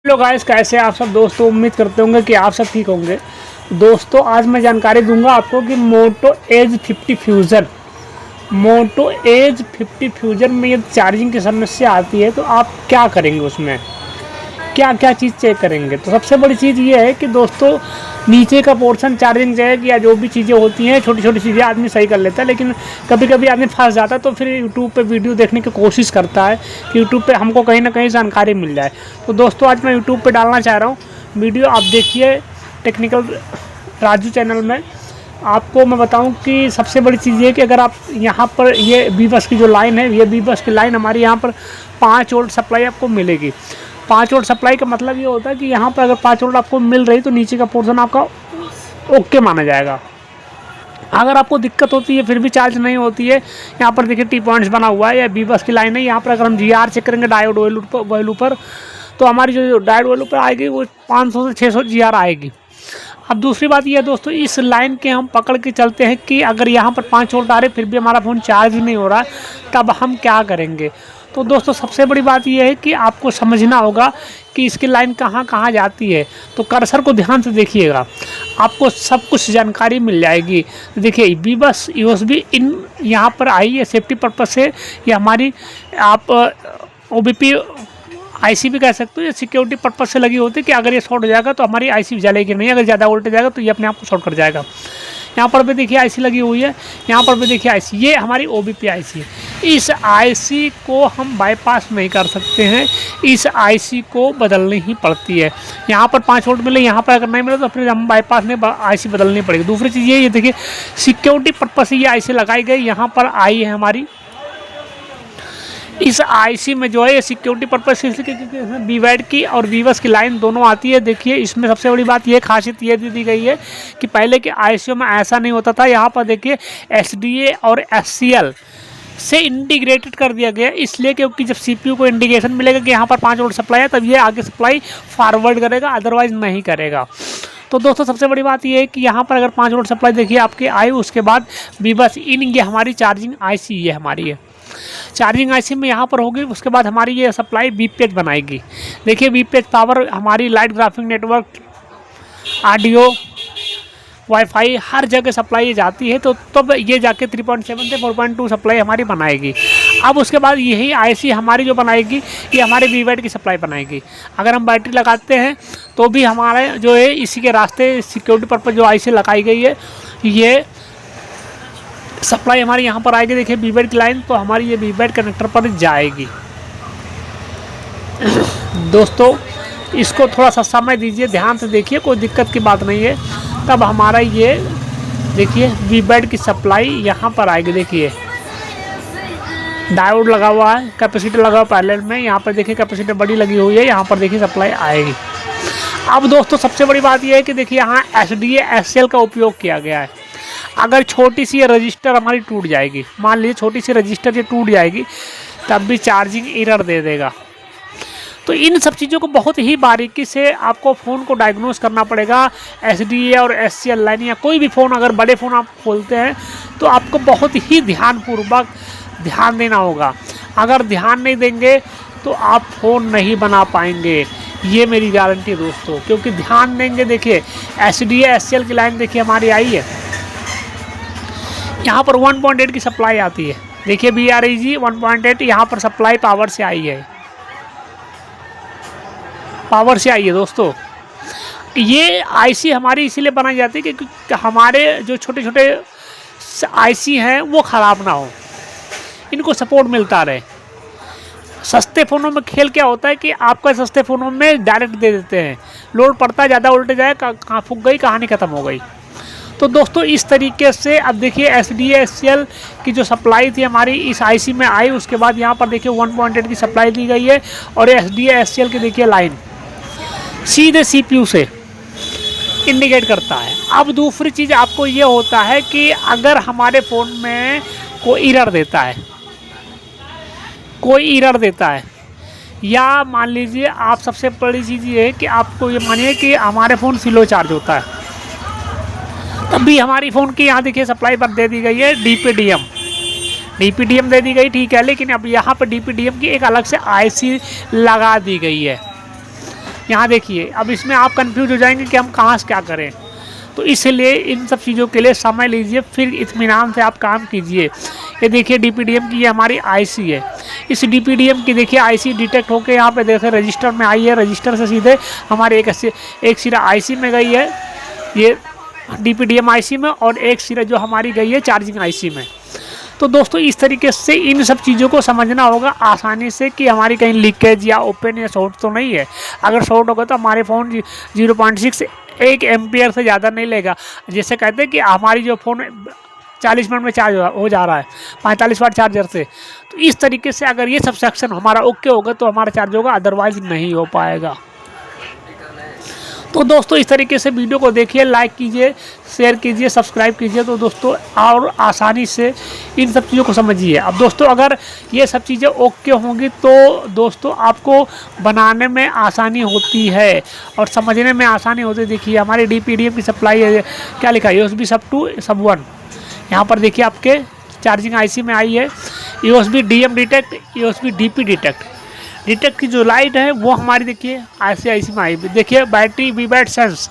Hello guys, कैसे आप सब दोस्तों। उम्मीद करते होंगे कि आप सब ठीक होंगे। दोस्तों आज मैं जानकारी दूंगा आपको कि मोटो एज 50 फ्यूजन में ये चार्जिंग की समस्या आती है तो आप क्या करेंगे, उसमें क्या क्या चीज़ चेक करेंगे। तो सबसे बड़ी चीज़ ये है कि दोस्तों नीचे का पोर्शन चार्जिंग जैक या जो भी चीज़ें होती हैं, छोटी छोटी चीज़ें आदमी सही कर लेता है, लेकिन कभी कभी आदमी फंस जाता है तो फिर यूट्यूब पे वीडियो देखने की कोशिश करता है कि यूट्यूब पे हमको कहीं ना कहीं जानकारी मिल जाए। तो दोस्तों आज मैं यूट्यूब पे डालना चाह रहा हूँ वीडियो, आप देखिए टेक्निकल राजू चैनल में। आपको मैं बताऊं कि सबसे बड़ी चीज़ ये कि अगर आप यहाँ पर ये बी बस की जो लाइन है, ये बी बस की लाइन हमारी यहाँ पर 5 वोल्ट सप्लाई आपको मिलेगी। 5 वोल्ट सप्लाई का मतलब ये होता है कि यहाँ पर अगर 5 वोल्ट आपको मिल रही तो नीचे का पोर्शन आपका ओके माना जाएगा। अगर आपको दिक्कत होती है फिर भी चार्ज नहीं होती है, यहाँ पर देखिए टी पॉइंट्स बना हुआ है, या बी बस की लाइन है। यहाँ पर अगर हम GR चेक करेंगे डायोड वैल्यू पर, तो हमारी जो डायोड वैल्यू पर आएगी वो 500 से 600 GR आएगी। अब दूसरी बात यह है दोस्तों, इस लाइन के हम पकड़ के चलते हैं कि अगर यहाँ पर 5 वोल्ट आ रहे फिर भी हमारा फ़ोन चार्ज नहीं हो रहा है, तब हम क्या करेंगे। तो दोस्तों सबसे बड़ी बात यह है कि आपको समझना होगा कि इसकी लाइन कहाँ कहाँ जाती है। तो कर्सर को ध्यान से देखिएगा, आपको सब कुछ जानकारी मिल जाएगी। देखिए बी बस USB इन यहाँ पर आई है सेफ्टी पर्पज़ से। ये हमारी आप OBP IC भी कह सकते हो, या सिक्योरिटी पर्पज़ से लगी होती है कि अगर ये शॉर्ट हो जाएगा तो हमारी IC जलेगी नहीं, अगर ज़्यादा वोल्टेज जाएगा तो ये अपने आप को शॉर्ट कर जाएगा। यहाँ पर भी देखिए IC लगी हुई है, यहाँ पर भी देखिए IC, ये हमारी OBP IC है। इस IC को हम बाईपास नहीं कर सकते हैं, इस IC को बदलनी ही पड़ती है। यहाँ पर 5 वोल्ट मिले, यहाँ पर अगर नहीं मिले तो फिर हम बाईपास में IC बदलनी पड़ेगी। दूसरी चीज़ ये देखिए सिक्योरिटी पर्पज़ से ये IC लगाई गई, यहाँ पर आई है हमारी। इस IC में जो है ये सिक्योरिटी पर्पज़ से, इसलिए क्योंकि इसमें BVAD की और BBUS की लाइन दोनों आती है। देखिए इसमें सबसे बड़ी बात ये खासियत ये दी गई है कि पहले के IC में ऐसा नहीं होता था। यहाँ पर देखिए SDA और SCL से इंटीग्रेटेड कर दिया गया, इसलिए क्योंकि जब CPU को इंडिकेशन मिलेगा कि यहाँ पर 5 वोल्ट सप्लाई है, तब ये आगे सप्लाई फॉरवर्ड करेगा, अदरवाइज नहीं करेगा। तो दोस्तों सबसे बड़ी बात ये है कि यहाँ पर अगर 5 वोल्ट सप्लाई देखिए आपकी आई, उसके बाद BBUS इन ये हमारी चार्जिंग IC ये हमारी है। चार्जिंग IC में यहाँ पर होगी, उसके बाद हमारी ये सप्लाई BPH बनाएगी। देखिए BPH पावर हमारी light graphic network, audio, wifi हर जगह सप्लाई जाती है, तो तब ये जाके 3.7 से 4.2 सप्लाई हमारी बनाएगी। अब उसके बाद यही IC हमारी जो बनाएगी ये हमारे BVAD की सप्लाई बनाएगी। अगर हम बैटरी लगाते हैं तो भी हमारे जो है इसी के रास्ते सिक्योरिटी पर्पज़ जो IC लगाई गई है, ये सप्लाई हमारी यहाँ पर आएगी। देखिए BVAD की लाइन, तो हमारी ये BVAD कनेक्टर पर जाएगी। दोस्तों इसको थोड़ा सा समय दीजिए, ध्यान से देखिए, कोई दिक्कत की बात नहीं है। तब हमारा ये देखिए BVAD की सप्लाई यहाँ पर आएगी। देखिए डायोड लगा हुआ है, कैपेसिटर लगा हुआ पैरेलल में, यहाँ पर देखिए कैपेसिटर बड़ी लगी हुई है, यहाँ पर देखिए सप्लाई आएगी। अब दोस्तों सबसे बड़ी बात यह है कि देखिए यहाँ SDA SCL का उपयोग किया गया है। अगर छोटी सी ये रजिस्टर हमारी टूट जाएगी, मान लीजिए छोटी सी रजिस्टर ये टूट जाएगी, तब भी चार्जिंग एरर दे देगा। तो इन सब चीज़ों को बहुत ही बारीकी से आपको फ़ोन को डायग्नोस करना पड़ेगा। SDA और SCL लाइन या कोई भी फ़ोन, अगर बड़े फ़ोन आप खोलते हैं तो आपको बहुत ही ध्यानपूर्वक ध्यान देना होगा। अगर ध्यान नहीं देंगे तो आप फ़ोन नहीं बना पाएंगे, ये मेरी गारंटी है दोस्तों। क्योंकि ध्यान देंगे, देखिए SDA SCL की लाइन देखिए हमारी आई है, यहाँ पर 1.8 की सप्लाई आती है। देखिए BREG 1.8 यहाँ पर सप्लाई पावर से आई है, पावर से आई है दोस्तों। ये IC हमारी इसीलिए बनाई जाती है क्योंकि हमारे जो छोटे छोटे IC हैं वो ख़राब ना हो, इनको सपोर्ट मिलता रहे। सस्ते फ़ोनों में खेल क्या होता है कि आपका सस्ते फ़ोनों में डायरेक्ट दे देते हैं, लोड पड़ता है, ज़्यादा वोल्टेज आए, कहाँ फूक गई, कहानी ख़त्म हो गई। तो दोस्तों इस तरीके से अब देखिए SDA SCL की जो सप्लाई थी हमारी इस IC में आई, उसके बाद यहाँ पर देखिए 1.8 की सप्लाई दी गई है, और SDA SCL की देखिए लाइन सीधे CPU से इंडिकेट करता है। अब दूसरी चीज़ आपको ये होता है कि अगर हमारे फ़ोन में कोई एरर देता है, या मान लीजिए आप, सबसे बड़ी चीज़ ये है कि आपको ये मानिए कि हमारे फ़ोन स्लो चार्ज होता है, तब भी हमारी फ़ोन की यहाँ देखिए सप्लाई पर दे दी गई है DPDM दे दी गई, ठीक है। लेकिन अब यहाँ पर DPDM की एक अलग से IC लगा दी गई है। यहाँ देखिए, अब इसमें आप कंफ्यूज हो जाएंगे कि हम कहाँ से क्या करें। तो इसलिए इन सब चीज़ों के लिए समय लीजिए, फिर इत्मीनान से आप काम कीजिए। ये देखिए DPDM की ये हमारी IC है। इस DPDM की देखिए IC डिटेक्ट होकर यहाँ पे देखिए रजिस्टर में आई है। रजिस्टर से सीधे हमारे एक सिरा IC में गई है, ये DPDM IC में, और एक सिरा जो हमारी गई है चार्जिंग IC में। तो दोस्तों इस तरीके से इन सब चीज़ों को समझना होगा आसानी से कि हमारी कहीं लीकेज या ओपन या शॉर्ट तो नहीं है। अगर शॉर्ट होगा तो हमारे फ़ोन 0.6 1 एम्पियर से ज़्यादा नहीं लेगा। जैसे कहते हैं कि हमारी जो फ़ोन 40 मिनट में चार्ज हो जा रहा है 45 वाट चार्जर से। तो इस तरीके से अगर ये सब सेक्शन हमारा ओके होगा तो हमारा चार्ज होगा, अदरवाइज नहीं हो पाएगा। तो दोस्तों इस तरीके से वीडियो को देखिए, लाइक कीजिए, शेयर कीजिए, सब्सक्राइब कीजिए, तो दोस्तों और आसानी से इन सब चीज़ों को समझिए। अब दोस्तों अगर ये सब चीज़ें ओके होंगी तो दोस्तों आपको बनाने में आसानी होती है और समझने में आसानी होती है। देखिए हमारी DPDM की सप्लाई है, क्या लिखा है, USB sub 2 sub 1। यहाँ पर देखिए आपके चार्जिंग IC में आई है USB DM detect, USB DP detect की जो लाइट है वो हमारी देखिए IC में आई। देखिए बैटरी VBAT सेंस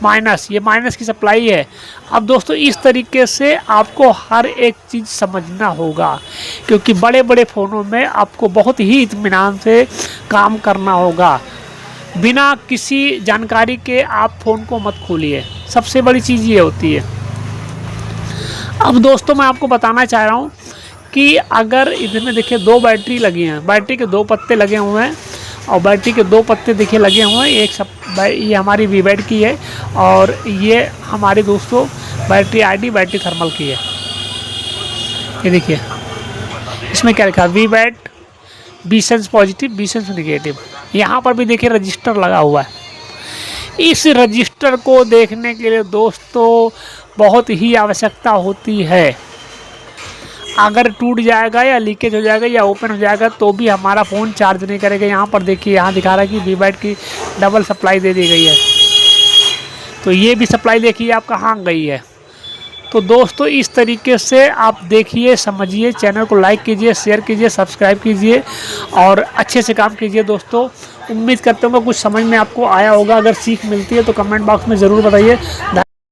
माइनस, ये माइनस की सप्लाई है। अब दोस्तों इस तरीके से आपको हर एक चीज़ समझना होगा, क्योंकि बड़े बड़े फ़ोनों में आपको बहुत ही इत्मीनान से काम करना होगा। बिना किसी जानकारी के आप फ़ोन को मत खोलिए, सबसे बड़ी चीज़ ये होती है। अब दोस्तों मैं आपको बताना चाह रहा हूँ कि अगर इसमें देखिए 2 बैटरी लगी हैं, बैटरी के 2 पत्ते लगे हुए हैं, और बैटरी के 2 पत्ते देखिए लगे हुए हैं। ये हमारी VBAT की है और ये हमारी दोस्तों बैटरी ID बैटरी थर्मल की है। ये देखिए इसमें क्या लिखा है, VBAT B sense positive, B sense negative. यहाँ पर भी देखिए रजिस्टर लगा हुआ है। इस रजिस्टर को देखने के लिए दोस्तों बहुत ही आवश्यकता होती है। अगर टूट जाएगा या लीकेज हो जाएगा या ओपन हो जाएगा तो भी हमारा फ़ोन चार्ज नहीं करेगा। यहाँ पर देखिए, यहाँ दिखा रहा है कि VBAT की डबल सप्लाई दे दी गई है, तो ये भी सप्लाई देखिए आप कहाँ गई है। तो दोस्तों इस तरीके से आप देखिए, समझिए, चैनल को लाइक कीजिए, शेयर कीजिए, सब्सक्राइब कीजिए और अच्छे से काम कीजिए। दोस्तों उम्मीद करते होंगे कुछ समझ में आपको आया होगा। अगर सीख मिलती है तो कमेंट बॉक्स में ज़रूर बताइए।